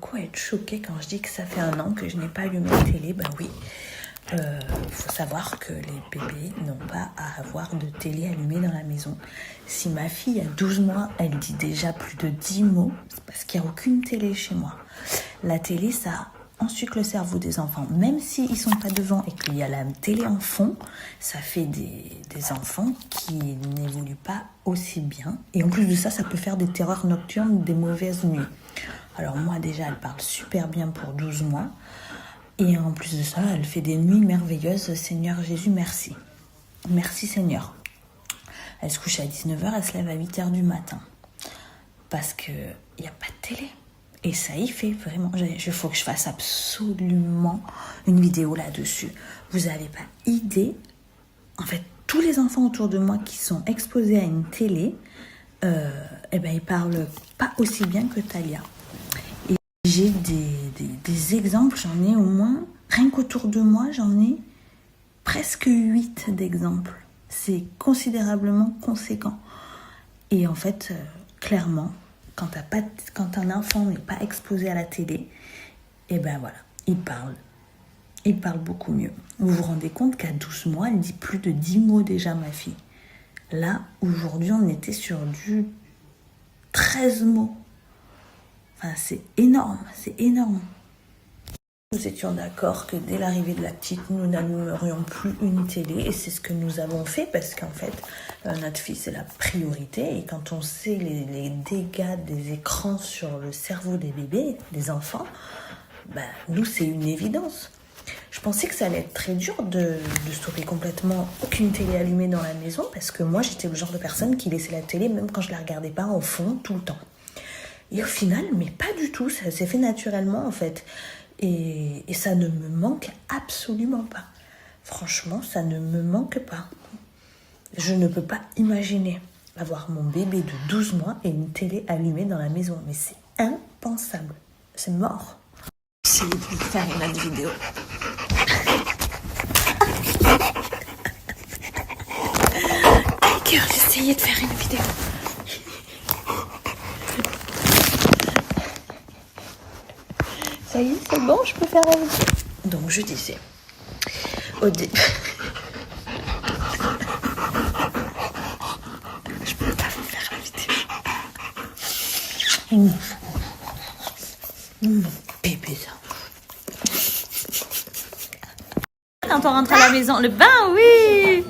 Quoi être choquée quand je dis que ça fait 1 an que je n'ai pas allumé la télé. Ben oui, faut savoir que les bébés n'ont pas à avoir de télé allumée dans la maison. Si ma fille a 12 mois, elle dit déjà plus de 10 mots, c'est parce qu'il n'y a aucune télé chez moi. La télé, ça ensuite le cerveau des enfants, même s'ils ne sont pas devant et qu'il y a la télé en fond, ça fait des enfants qui n'évoluent pas aussi bien. Et en plus de ça, ça peut faire des terreurs nocturnes, des mauvaises nuits. Alors moi déjà, elle parle super bien pour 12 mois. Et en plus de ça, elle fait des nuits merveilleuses. Seigneur Jésus, merci. Merci Seigneur. Elle se couche à 19h, elle se lève à 8h du matin. Parce qu'il n'y a pas de télé. Et ça y fait vraiment. Il faut que je fasse absolument une vidéo là-dessus. Vous n'avez pas idée. En fait, tous les enfants autour de moi qui sont exposés à une télé, ils parlent pas aussi bien que Talia. Et j'ai des exemples, j'en ai au moins, rien qu'autour de moi, j'en ai presque 8 d'exemples. C'est considérablement conséquent. Et en fait, clairement, quand un enfant n'est pas exposé à la télé, voilà, il parle. Il parle beaucoup mieux. Vous vous rendez compte qu'à 12 mois, elle dit plus de 10 mots déjà, ma fille. Là, aujourd'hui, on était sur du 13 mots. Enfin, c'est énorme, c'est énorme. Nous étions d'accord que dès l'arrivée de la petite, nous n'allumerions plus une télé. Et c'est ce que nous avons fait parce qu'en fait, notre fille, c'est la priorité. Et quand on sait les dégâts des écrans sur le cerveau des bébés, des enfants, nous, c'est une évidence. Je pensais que ça allait être très dur de stopper complètement aucune télé allumée dans la maison parce que moi, j'étais le genre de personne qui laissait la télé même quand je la regardais pas en fond tout le temps. Et au final, mais pas du tout, ça s'est fait naturellement en fait. Et ça ne me manque absolument pas. Franchement, ça ne me manque pas. Je ne peux pas imaginer avoir mon bébé de 12 mois et une télé allumée dans la maison. Mais c'est impensable. C'est mort. J'ai essayé de faire une autre vidéo. J'ai essayé de faire une vidéo. Ça y est, c'est bon, je peux faire la vidéo. Donc je disais, au début, je peux pas vous faire la vidéo. Mon bébé ça. Quand on rentre à la maison, le bain, oui.